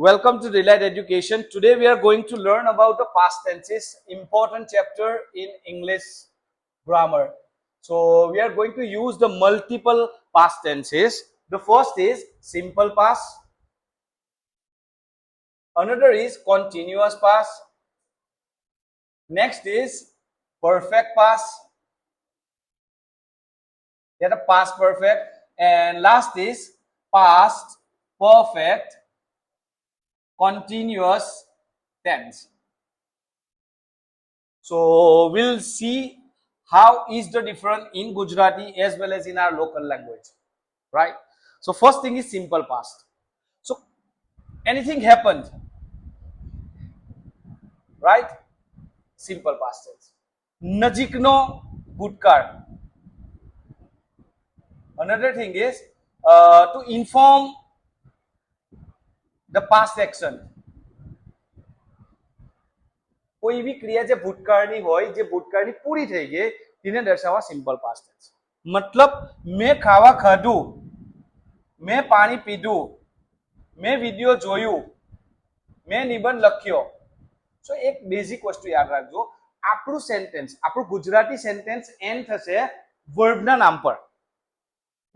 Welcome to Delight Education. Today we are going to learn about the past tenses, important chapter in English grammar. So we are going to use the multiple past tenses. The first is simple past. Another is continuous past. Next is perfect past. That a past perfect. And last is past perfect continuous tense. So we'll see how is the difference in Gujarati as well as in our local language, right? So first thing is simple past. So anything happened, right? Simple past tense. Najikno bhutkaળ. Another thing is to inform the past action. કોઈ એવી ક્રિયા જે ભૂતકાળની હોય, જે ભૂતકાળની પૂરી થઈ ગઈ, તેને દર્શાવવા સિમ્પલ પાસ્ટ ટેન્સ. મતલબ મેં ખાવા ખાધું, મેં પાણી પીધું, મેં વિડિયો જોયું, મેં નિબંધ લખ્યો. સો એક બેઝિક વસ્તુ યાદ રાખજો, આપણું સેન્ટેન્સ, આપણું ગુજરાતી સેન્ટેન્સ એન્ડ થશે વર્બના નામ પર.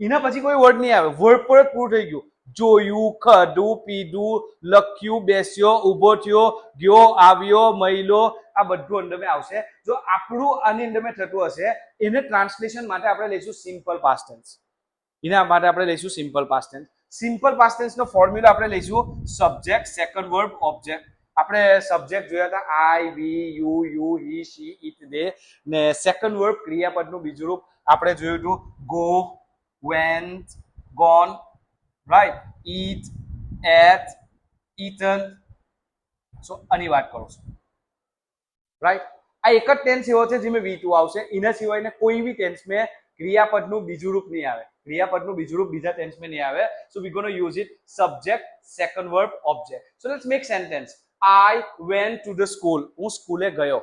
એના પછી કોઈ વર્ડ નહીં આવે, વર્બ પર જ પૂરું થઈ ગયું. જોયું, ખાધું, પીધું, લખ્યું, બેસ્યો, ઊભો થયો, ગયો, આવ્યો, મહિલો, આ બધું અંડરમે આવશે. જો આપણું આની અંડરમે થતું હશે, એને ટ્રાન્સલેશન માટે આપણે લઈશું સિમ્પલ પાસ્ટ ટેન્સ. એના માટે આપણે લઈશું simple past tense. Simple past ટેન્સનો ફોર્મ્યુલા આપણે લઈશું સબ્જેક્ટ, સેકન્ડ વર્બ, ઓબ્જેક્ટ. આપણે સબ્જેક્ટ જોયા હતા આઈ, વી, યુ, હી, શી, ઇટ, દે. ને સેકન્ડ વર્બ ક્રિયાપદનું બીજું રૂપ આપણે જોયું હતું go, went, gone, right? Eat, ate, eaten. So આની વાત કરું છું, રાઈટ? આ એક જ ટેન્સ એવો છે જેમાં V2 આવશે. એના સિવાયને કોઈ બી ટેન્સમાં ક્રિયાપદનું બીજું રૂપ નહીં આવે. ક્રિયાપદનું બીજું રૂપ બીજા ટેન્સમાં નહીં આવે. So we going to use it subject, second verb, object. So let's make sentence. I went to the school. હું સ્કૂલે ગયો.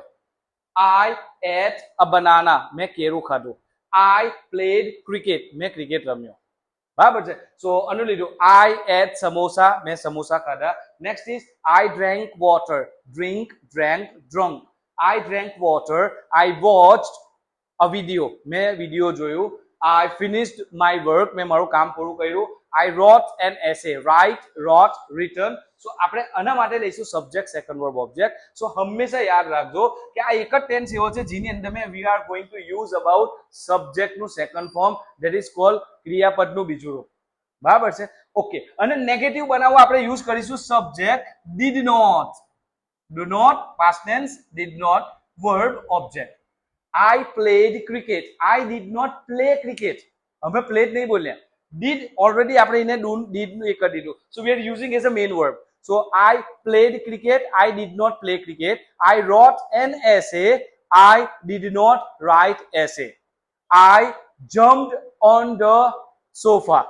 I ate a banana. મેં કેળું ખાધું. I played cricket. મેં ક્રિકેટ રમ્યો. બરાબર છે? સો આનું લીધું I ate samosa. મેં સમોસા ખાધા. Next is I drank water. Drink, drank, drunk. I drank water. I watched a video. મેં વિડિયો જોયું. I finished my work. મેં મારું કામ પૂરું કર્યું. I wrote an essay. Write, wrote, written. So આપણે આના માટે લઈશું સબ્જેક્ટ, સેકન્ડ વર્બ, ઓબ્જેક્ટ. સો હંમેશા યાદ રાખજો કે આ એક જ ટેન્સ એવો છે જેની અંદર we are going to use about subject નું second form, that is called ક્રિયાપદનું બીજું રૂપ. બરાબર છે? ઓકે. અને નેગેટિવ બનાવવા આપણે યુઝ કરીશું subject did not. Do not past tense, did not, verb, object. I played cricket. I did not play cricket. અમે played નહીં બોલ્યા. Did already આપણે એને did નું એક કરી દીધું. So we are using as a main verb. So I played cricket. I did not play cricket. I wrote an essay. I did not write essay. I jumped on the sofa.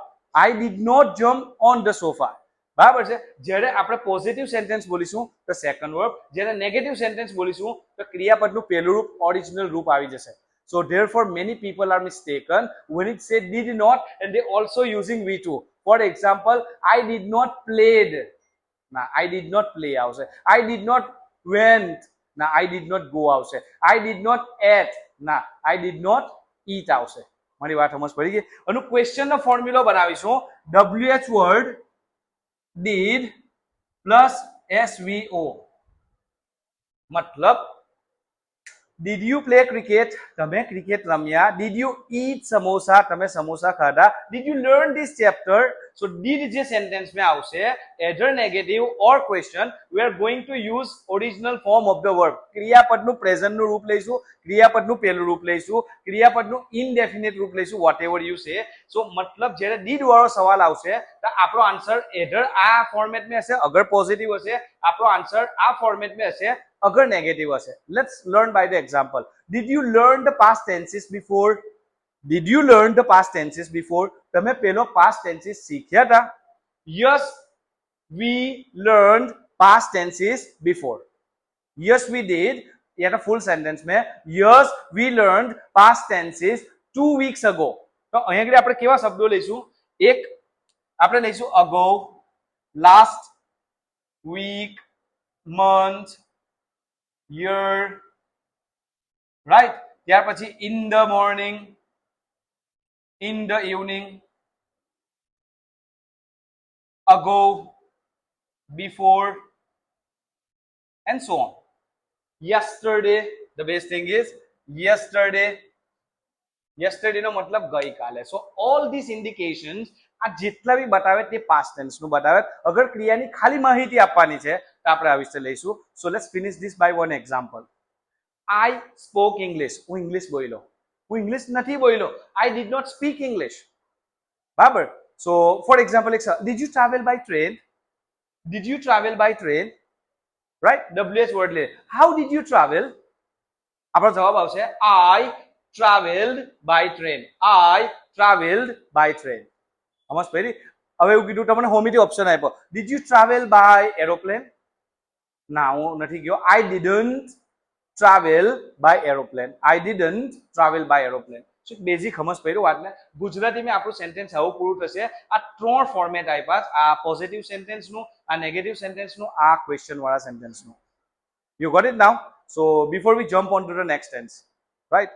I did not jump on the sofa. બરાબર છે? જ્યારે આપણે positive sentence બોલીશું તો second verb, જ્યારે negative sentence બોલીશું તો ક્રિયાપદનું પહેલું રૂપ, original રૂપ આવી જશે. So therefore many people are mistaken when it said did not and they also using V2. For example, I did not played. Nah, I did not play આવશે. I did not went. Nah, I did not go આવશે. I did not ate. Nah, I did not eat આવશે. મારી વાત સમજ પડી ગઈ? આનું ક્વેશ્ચનનો formula બનાવીશું WH word did plus SVO. મતલબ Did you play cricket? તમે ક્રિકેટ રમ્યા. Did you eat samosa? તમે સમોસા ખાધા. Did you learn this chapter? So did જે સેન્ટેન્સમાં આવશે either negative or question, we are going to use original form of the verb. ક્રિયાપદનું પ્રેઝન્ટનું રૂપ લઈશું, ક્રિયાપદનું પહેલું રૂપ લઈશું, ક્રિયાપદનું ઇનડેફિનેટ રૂપ લઈશું, whatever you say. So મતલબ જ્યારે did વાળો સવાલ આવશે તો આપણો આન્સર either આ ફોર્મેટમાં હશે, અગર પોઝિટિવ હશે આપણો આન્સર આ ફોર્મેટમાં હશે, अगर नेगेटिव हशे. Let's learn by the example. Did you learn the past tenses before? Did you learn the past tenses before? તમે પેલો past tenses શીખ્યા હતા? Yes, we learned past tenses before. Yes, we did. ये तो full sentence में yes, we learned past tenses 2 weeks ago. तो અહીંયા આગળ આપણે કેવા શબ્દો લઈશું? એક આપણે લઈશું ago, last, week, month, year, right? ત્યાર પછી in the morning, in the evening, ago, before, and so on. Yesterday, the best thing is yesterday. Yesterday નો મતલબ ગઈકાલે. So all these indications આ જેટલા બી બતાવે તે past tense નું બતાવે. અગર ક્રિયાની ખાલી માહિતી આપવાની છે તો આપણે આ વિશે લઈશું. So let's finish this by one example. I spoke English. હું ઇંગ્લિશ બોલ્યો. હું ઇંગ્લિશ નથી બોલ્યો. I did not speak English. બરાબર? So for example, did you travel by train? Did you travel by train? Right? WH word લે. How did you travel? આપણો જવાબ આવશે I traveled by train. I traveled by train. સમજ પડી? હવે એવું કીધું તમને હોમીથી ઓપ્શન આપ્યો. Did you travel by aeroplane? ના, હું નથી ગયો. I didn't travel by aeroplane. I didn't travel by aeroplane. So basic સમજ પડ્યું વાતને. ગુજરાતીમાં આપણું સેન્ટેન્સ આવું પૂરું થશે. આ ત્રણ ફોર્મેટ આપ્યા, આ પોઝિટિવ સેન્ટેન્સનું, આ નેગેટિવ સેન્ટેન્સનું, આ ક્વેશ્ચન વાળા સેન્ટેન્સનું. You got it now? So before we jump on to the next tense, right?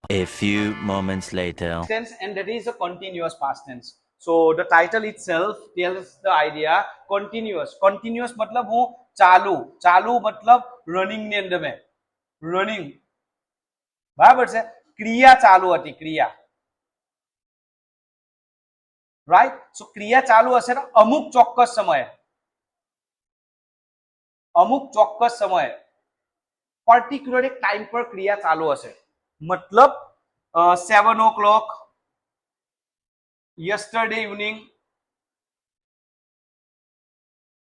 A few moments later. Tense, and that is a continuous past tense. So the title itself tells the idea continuous. Continuous मतलब હું ચાલુ. ચાલુ मतलब running ની અંદર में running. બરાબર છે? ક્રિયા ચાલુ હતી, ક્રિયા. રાઈટ? સો ક્રિયા ચાલુ હશે ને અમુક ચોક્કસ સમયે. અમુક ચોક્કસ સમયે પર્ટિક્યુલર એક ટાઈમ પર ક્રિયા ચાલુ હશે. मतलब 7 o'clock, yesterday evening,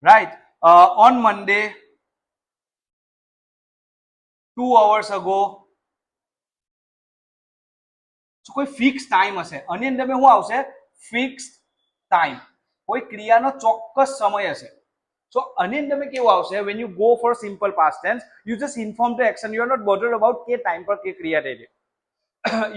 right? On Monday, 2 hours ago. So કોઈ ફિક્સ ટાઈમ હશે. આની અંદર શું આવશે? Fix time. કોઈ ક્રિયાનો ચોક્કસ સમય હશે. So આની અંદર કેવું આવશે? when you go for simple past tense, you just inform the action. You are not bothered about કે ટાઈમ પર કે ક્રિયા થઈ છે.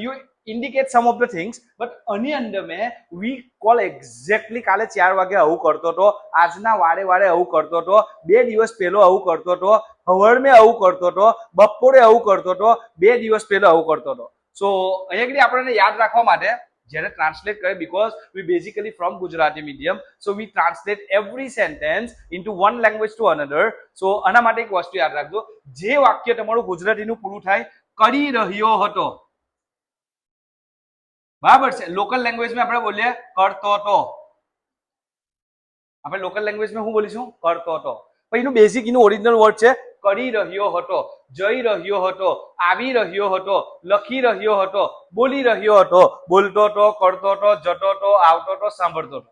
You indicate some of the things, but આની અંદર में we call exactly કાલે 4 વાગે આવું કરતો તો, આજના વારે વારે આવું કરતો તો, 2 દિવસ પહેલો આવું કરતો તો, હવારમાં આવું કરતો તો, બપોરે આવું કરતો તો, 2 દિવસ પહેલો આવું કરતો તો. So અહીંયા આપણને યાદ રાખવા માટે જ્યારે ટ્રાન્સલેટ કરે, because we basically from Gujarati medium, so we translate every sentence into one language to another. So આના માટે એક વસ્તુ યાદ રાખજો, જે વાક્ય તમારું ગુજરાતીનું પૂરું થાય કરી રહ્યો હતો, બરાબર છે? લોકલ લેંગ્વેજમાં આપણે બોલીએ કરતો તો. આપણે લોકલ લેંગ્વેજમાં શું બોલીશું? કરતો તો. પણ એનું બેઝિક, એનું ઓરિજિનલ વર્ડ છે કરી રહ્યો હતો, જઈ રહ્યો હતો, આવી રહ્યો હતો, લખી રહ્યો હતો, બોલી રહ્યો હતો, બોલતો તો, કરતો તો, જતો તો, આવતો તો, સાંભળતો તો.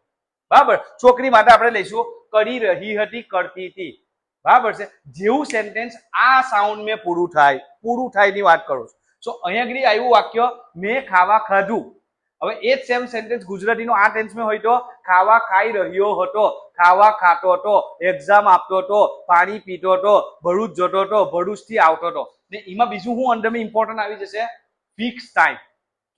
બરાબર? છોકરી માટે આપણે લઈશું કરી રહી હતી, કરતી હતી. બરાબર છે? જેવું સેન્ટેન્સ આ સાઉન્ડ में પૂરું થાય ની વાત કરું છું. સો અહીંયા આગળ આવ્યું વાક્ય મેં ખાવા ખાધું. હવે એ જ સેમ સેન્ટેન્સ ગુજરાતીનો આ ટેન્સમાં હોય તો ખાવા ખાઈ રહ્યો હતો, ખાવા ખાતો હતો, એક્ઝામ આપતો હતો, પાણી પીતો હતો, ભરૂચ જતો હતો, ભરૂચથી આવતો હતો. ને એમાં બીજું હું અંડરમાં ઇમ્પોર્ટન્ટ આવી જશે ફિક્સ ટાઈમ.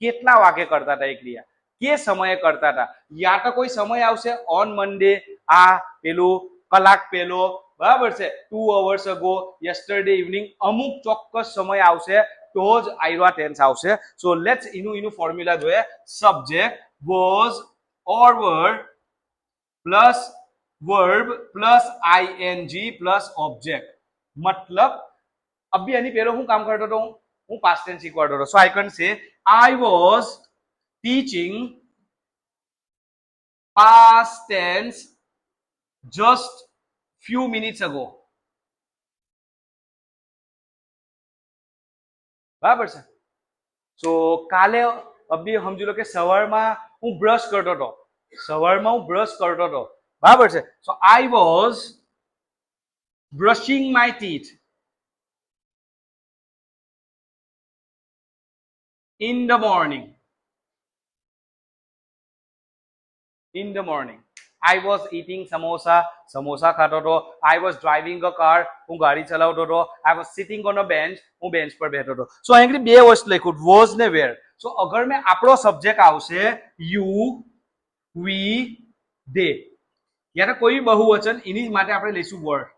કેટલા વાગે કરતા હતા એ ક્રિયા, કે સમયે કરતા હતા. યા તો કોઈ સમય આવશે ઓન મંડે, આ પેલું કલાક પહેલો, બરાબર છે? 2 hours ago, yesterday evening, અમુક ચોક્કસ સમય આવશે તો જ આયવા ટેન્સ આવશે. સો લેટ્સ એનું ફોર્મ્યુલા જોઈએ. Subject was or were plus verb plus ING plus object. मतलब अभी આની પહેલો હું કામ કરતો હતો? હું પાસ્ટ ટેન્સ શીખવાડતો હતો. So I can say I was teaching past tense just few minutes ago. બરાબર છે? સો કાલે અભી સમજી લો કે સવારમાં હું બ્રશ કરતો હતો, સવારમાં હું બ્રશ કરતો હતો. બરાબર છે? સો I was brushing my teeth in the morning. In the morning. I was eating samosa, samosa ખાતો હતો. I was driving a car, હું ગાડી ચલાવતો હતો. I was sitting on a bench, હું બેન્ચ પર બેઠો હતો. સો અહીં બે વસ્તુ લખ્યું, was ને where. સો અગર મેં આપણો સબ્જેક્ટ આવશે you, we, they. યા તો કોઈ બહુવચન એની માટે આપણે લઈશું વર્ડ.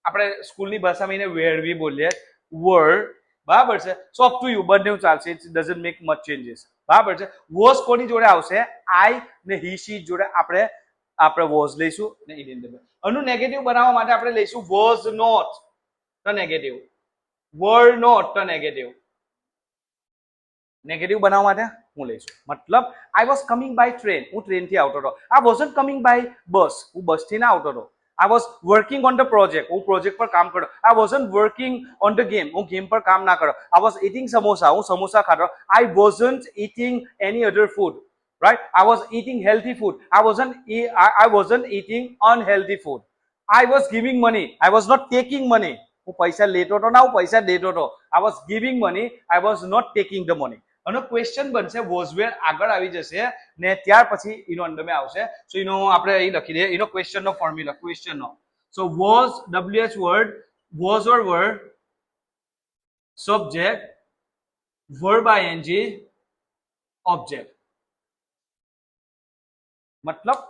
આપણે સ્કૂલની ભાષામાં એને વેરવી બોલીએ વર્ડ. બરાબર છે. સો અપ ટુ યુ, બંને ચાલશે. It doesn't make much changes. બરાબર છે. વોઝ કોની જોડે આવશે? આઈ ને હી શી જોડે આપણે વોઝ લઈશું ને ઇટ. આનું નેગેટિવ બનાવવા માટે આપણે લઈશું વોઝ નોટ તો નેગેટિવ, વર નોટ તો નેગેટિવ. નેગેટિવ બનાવવા માટે હું લઈશું મતલબ I was coming by train, હું ટ્રેનથી આવતો હતો. I wasn't coming by bus, હું બસથી ના આવતો હતો. I was working on the project, હું પ્રોજેક્ટ પર કામ કરતો. I wasn't working on the game, હું ગેમ પર કામ ના કરતો. I was eating samosa, હું સમોસા ખાતો. I wasn't eating any other food, right? I was eating healthy food. I wasn't eating unhealthy food. I was giving money, I was not taking money. હું પૈસા લેતો હતો ના હું પૈસા દેતો હતો. I was giving money, I was not taking the money. આનો ક્વેશ્ચન બનશે વોઝ વેર આગળ આવી જશે ને ત્યાર પછી એનો અંડરમાં આવશે. સો એનો આપણે અહીં લખી દઈએ એનો ક્વેશ્ચનનો ફોર્મ્યુલા ક્વેશ્ચનનો. So was WH word, was or word, subject, verb ING, object. મતલબ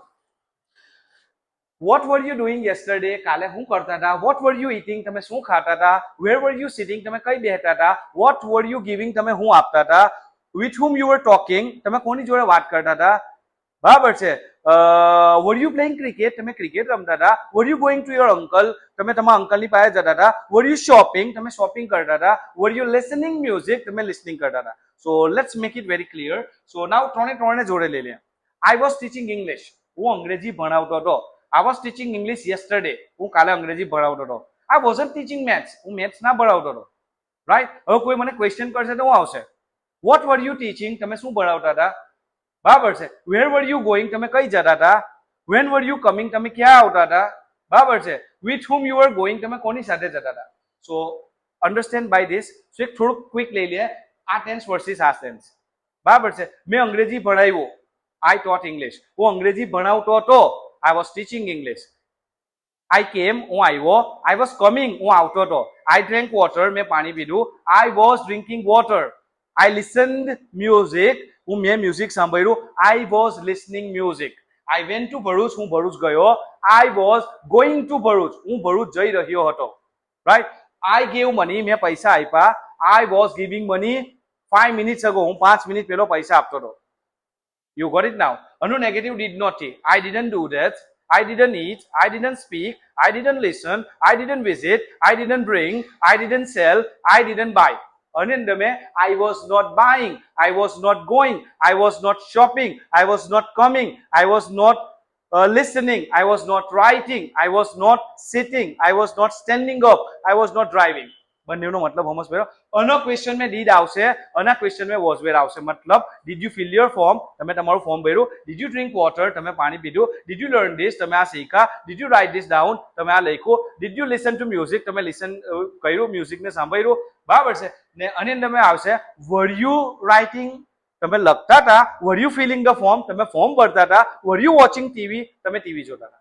what were you doing yesterday? કાલે શું કરતા હતા? what were you eating? તમે શું ખાતા હતા? where were you sitting? તમે કઈ બેઠા હતા? what were you giving? તમે શું આપતા હતા? with whom you were talking? તમે કોની જોડે વાત કરતા હતા? બરાબર છે. were you playing cricket? તમે ક્રિકેટ રમતા હતા? were you going to your uncle? તમે તમારા અંકલની પાસે જતા હતા? were you shopping? તમે શોપિંગ કરતા હતા? were you listening music? તમે listening કરતા હતા? so let's make it very clear. so now ત્રણે જોડે લઈ લે. I was teaching English, હું અંગ્રેજી ભણાવતો હતો. I was teaching English yesterday, હું કાલે અંગ્રેજી ભણાવતો હતો. I wasn't teaching maths, હું maths ના ભણાવતો હતો. રાઈટ. હવે કોઈ મને ક્વેશ્ચન કરશે તો શું આવશે? What were you teaching? તમે શું ભણાવતા હતા? બરાબર છે. Where were you going? તમે કઈ જતા હતા? When were you coming? તમે ક્યાં આવતા હતા? બરાબર છે. With whom you were going? તમે કોની સાથે જતા હતા? So understand by this. So એક થોડુંક ક્વિક લઈ લઈએ આ ટેન્સ વર્સિસ આ ટેન્સ. બરાબર છે. મેં અંગ્રેજી ભણાવ્યું, I taught English. હું અંગ્રેજી ભણાવતો હતો, I was teaching English. I came, હું આવ્યો. I was coming, હું આવતો હતો. I drank water, મેં પાણી પીધું. I was drinking water. I listened music, મેં મ્યુઝિક સાંભળ્યું. I was listening music. I went to Bharuch, હું ભરૂચ ગયો. I was going to Bharuch, હું ભરૂચ જઈ રહ્યો હતો. Right? I gave money, મેં પૈસા આપ્યા. I was giving money 5 minutes ago, હું 5 મિનિટ પહેલો પૈસા આપતો હતો. You got it now? Anu negative did not take. I didn't do that. I didn't eat. I didn't speak. I didn't listen. I didn't visit. I didn't bring. I didn't sell. I didn't buy. Anindame, I was not buying. I was not going. I was not shopping. I was not coming. I was not listening. I was not writing. I was not sitting. I was not standing up. I was not driving. બંનેનો મતલબ સમજ પડ્યો. આનો question में did આવશે, આના question में was where આવશે. મતલબ did you fill your form? તમે તમારું ફોર્મ ભર્યું. did you drink water? તમે પાણી પીધું. did you learn this? તમે આ શીખ્યા. did you write this down? તમે આ લખ્યું. did you listen to music? તમે listen કર્યું, મ્યુઝિકને સાંભળ્યું. બરાબર છે ને આની અંદર આવશે were you writing? તમે લખતા હતા. were you filling the form? તમે ફોર્મ ભરતા હતા. were you watching TV? તમે ટીવી જોતા હતા.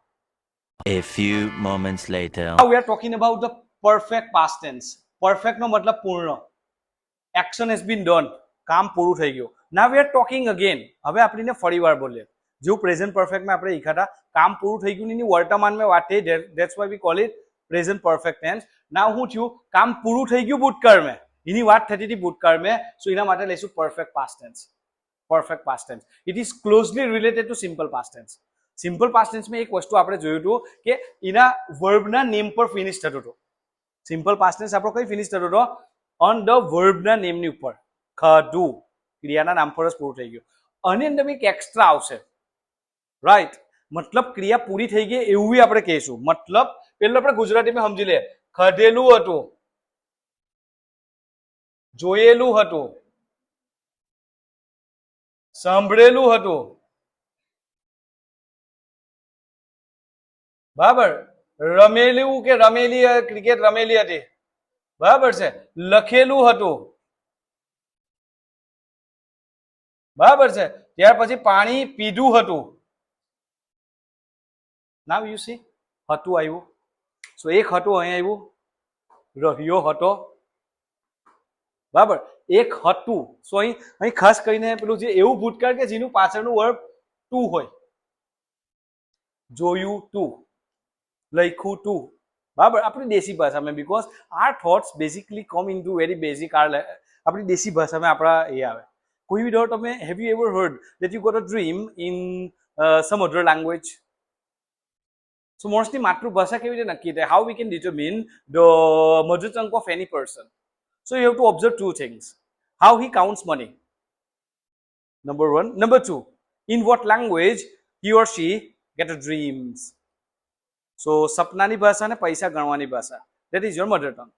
A few moments later. Now we are talking about the perfect past tense. Perfect નો મતલબ પૂર્ણ. Action has been done. કામ પૂરું થઈ ગયું. Now we are talking again. હવે આપણે ફરીવાર બોલીએ. જો પ્રેઝન્ટ પરફેક્ટ માં આપણે લખ્યા હતા કામ પૂરું થઈ ગયું ની વર્તમાનમાં વાત થઈ. That's why we call it present perfect tense. Now હું થયું કામ પૂરું થઈ ગયું ભૂતકાળમાં. એની વાત થતી હતી ભૂતકાળમાં. સો એના માટે લઈશું perfect past tense. Perfect past tense. It is closely related to simple past tense. Simple past tense માં એક વસ્તુ આપણે જોયું હતું કે એના વર્બના નેમ પર ફિનિશ થતું હતું. સિમ્પલ પાસ્ટ ટેન્સ આપણો કઈ ફિનિશ થતો હતો? ઓન ધ વર્બના નેમની ઉપર. ખાધું ક્રિયાના નામ પર જ પૂરું થઈ ગયું. આની અંદર એક એક્સ્ટ્રા આવશે. રાઈટ. મતલબ ક્રિયા પૂરી થઈ ગઈ એવું આપણે કહીશું. મતલબ પેલું આપણે ગુજરાતીમાં સમજી લે. ખાધેલું હતું, જોયેલું હતું, સાંભળેલું હતું. બરાબર. રમેલું કે રમેલી ક્રિકેટ રમેલી હતી. બરાબર છે. લખેલું હતું. બરાબર છે. ત્યાર પછી પાણી પીધું હતું. નાવ યુ સી હતું આવ્યું. સો એક હતું અહીં આવ્યું. રહ્યો હતો. બરાબર. એક હતું. સો અહીં ખાસ કરીને પેલું જે એવું ભૂતકાળ કે જેનું પાછળનું વર્બ ટુ હોય. જોયું તું, લખ્યું તું, બરાબર, આપણી દેશી ભાષામાં, because our thoughts basically come in to very basic આપણી દેશી ભાષામાં આપણા એ આવે. કોઈ બી તમે have you ever heard that you got a dream in some other language? So mostly માતૃભાષા કેવી રીતે નક્કી થાય? How we can determine the mother tongue of any person? So you have to observe two things. How he counts money, number 1. Number 2, in what language he or she get a dreams? So સપનાની ભાષા ને પૈસા ગણવાની ભાષા, that is your mother tongue.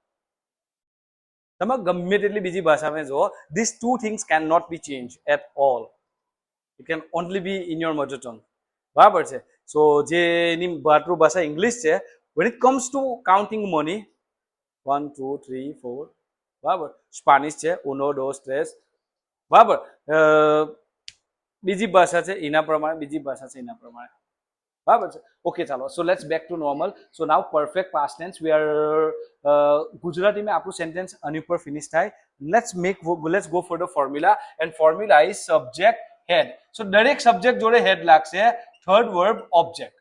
તમે ગમે તેટલી બીજી ભાષામાં જો, these two things cannot be changed at all. It can only be in your mother tongue. બરાબર છે. સો જે એની માતૃભાષા ઇંગ્લિશ છે, when it comes to counting money 1 2 3 4, બરાબર, સ્પાનિશ છે 1 2 3, બરાબર, બીજી ભાષા છે એના પ્રમાણે, બીજી ભાષા છે એના પ્રમાણે, બરાબર છે. ઓકે, ચાલો, so let's back to normal. So now perfect past tense we are, ગુજરાતીમાં આપણું સેન્ટેન્સ આની ઉપર ફિનિશ થાય. Let's go for the formula, and formula is subject had. So દરેક સબ્જેક્ટ જોડે હેડ લાગશે, થર્ડ વર્બ ઓબ્જેક્ટ,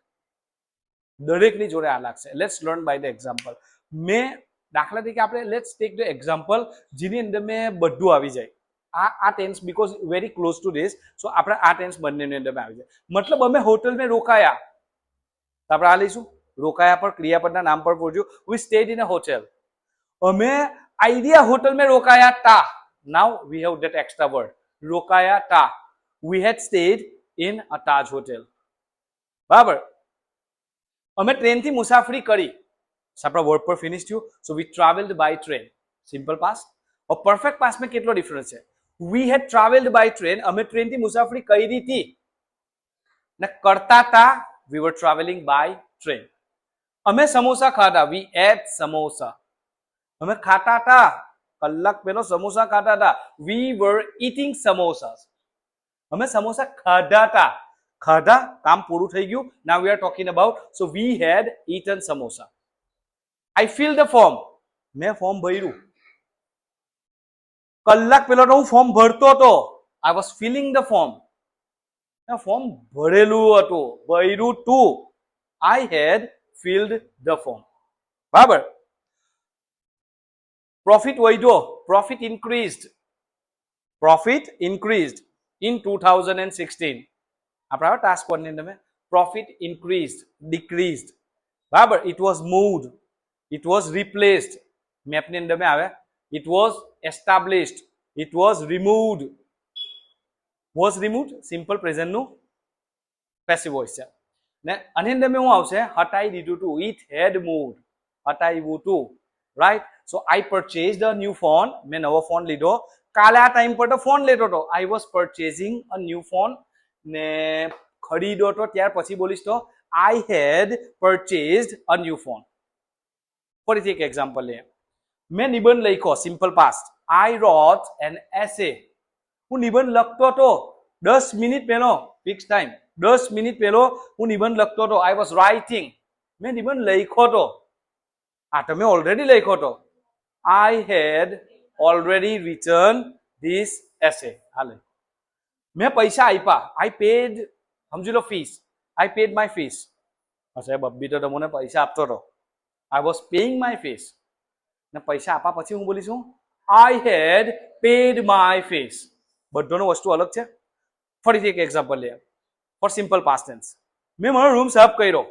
દરેકની જોડે આ લાગશે. Let's learn by the example. મેં દાખલા તરીકે આપણે લેટ્સ ટેક ધ એક્ઝામ્પલ જેની અંદર મેં બધું આવી જાય. આ tense because very close to this, so આપણે આ ટેન્સ બંનેની અંદર આવી જાય. મતલબ અમે હોટલ મેં રોકાયા, તો આપણે આ લઈશું, રોકાયા પર ક્રિયાપદના નામ પર પૂછ્યું, we stayed in a hotel. અમે આઈડિયા હોટલ મેં રોકાયા તા, now we have that extra word, રોકાયા તા. We had stayed in a Taj hotel. બરાબર. અમે ટ્રેનથી મુસાફરી કરી, આપણા વર્ડ પર ફિનિશ થયું. So we travelled by train, simple past. और परफेक्ट पास्ट में कितना डिफरेंस है? We had travelled by train, हमें ट्रेन थी मुसाफरी करी थी ने करता था, we were travelling by train. हमें समोसा खाधा, वी एट समोसा. हमें खाता था, कलाक पहले समोसा खाता था, वी वर ईटिंग समोसा. हमें समोसा खाधा था, खाधा काम पूરું થઈ ગયું. Now we are talking about, so we had eaten samosa. I fill the form, मैं फॉर्म भर्યું. કલાક પહેલા તો હું ફોર્મ ભરતો હતો, I was filling the form. Form ભરેલું હતું, ભર્યું તું, I had filled the form. બરાબર. પ્રોફિટ વધ્યો, profit increased, profit increased in 2016. આપણે ટાસ્ક વન ની તમે પ્રોફિટ ઇન્ક્રીઝડ, ડિક્રીઝડ, બરાબર. It was moved, it was replaced, મેપની અંદર મેં આવે, it was established, it was removed. Was removed simple present નું passive voice છે ને આની અંદર મેં હું આવશે હટાઈ દીધું તું, it had moved, હટાવ્યું તું, right. So I purchased a new phone, મેં નવો ફોન લીધો. કાલે આ ટાઈમ પર તો ફોન લેતો હતો, I was purchasing a new phone. ને ખરીદો તો ત્યાર પછી બોલીશ તો I had purchased a new phone. ફરીથી એક એક્ઝામ્પલ લઈએ. મેં નિબંધ લખ્યો, સિમ્પલ પાસ્ટ. આઈ રોટ એન એસે. હું નિબંધ લખતો હતો 10 મિનિટ પહેલો, ફિક્સ ટાઈમ 10 મિનિટ પહેલો હું નિબંધ લખતો હતો. આઈ વોઝ રાઇટિંગ, મેં નિબંધ લખ્યો હતો. આ તમે ઓલરેડી લખ્યો હતો. I had already written this essay. હાલે. મેં પૈસા આપ્યા, આઈ પેડ, સમજી લો fees, I paid my fees. સાહેબ અબ્બી તો તમને પૈસા આપતો હતો, I was paying my fees. ને પૈસા આપવા પછી હું બોલીશું I had paid my fees. બધોનો વસ્તુ અલગ છે. ફરીથી એક એક્ઝામ્પલ લઈએ ફોર સિમ્પલ પાસ્ટ ટેન્સ. મેં મારો રૂમ સાફ કર્યો,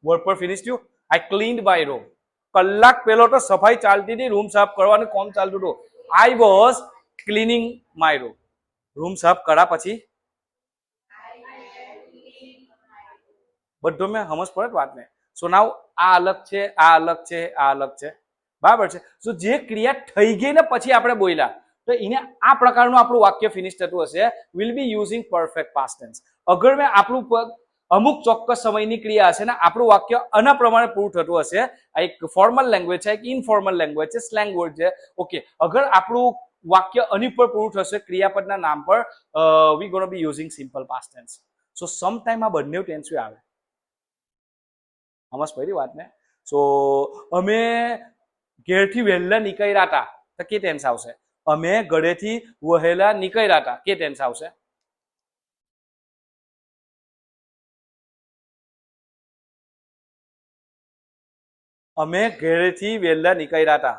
વર્ડ પર ફિનિશ થયું. આઈ ક્લીન્ડ માય રૂમ. કલાક પહેલો તો સફાઈ ચાલતી હતી, રૂમ સાફ કરવાનું કામ ચાલતું હતું. I was cleaning my room. Room સાફ કર્યા પછી બધો મેં સમજ પડે વાતને. સો નાઉ આ અલગ છે, આ અલગ છે, આ અલગ છે, બરાબર છે. સો જે ક્રિયા થઈ ગઈ ને પછી આપણે બોલ્યા, તો એને આ પ્રકારનું આપણું વાક્ય ફિનિશ થતું હશે. Will be using perfect past tense. અગર મેં આપણું અમુક ચોક્કસ સમયની ક્રિયા હશે ને આપણું વાક્ય આના પ્રમાણે પૂરું થતું હશે. આ એક ફોર્મલ લેંગ્વેજ છે, એક ઇનફોર્મલ લેંગ્વેજ છે, સ્લેંગ વર્ડ છે. ઓકે, અગર આપણું વાક્ય આની પર પૂરું થશે ક્રિયાપદના નામ પર, વી ગોના બી યુઝિંગ સિમ્પલ પાસ્ટ ટેન્સ. સો સમ ટાઈમ આ બંને ટેન્સ આવે. સમજ પડી વાતને? સો અમે ઘેરથી વહેલા નીકળ્યા હતા, તો કે ટેન્સ આવશે. અમે ઘરેથી વહેલા નીકળ્યા હતા, કે ટેન્સ આવશે. અમે ઘરેથી વહેલા નીકળ્યા હતા.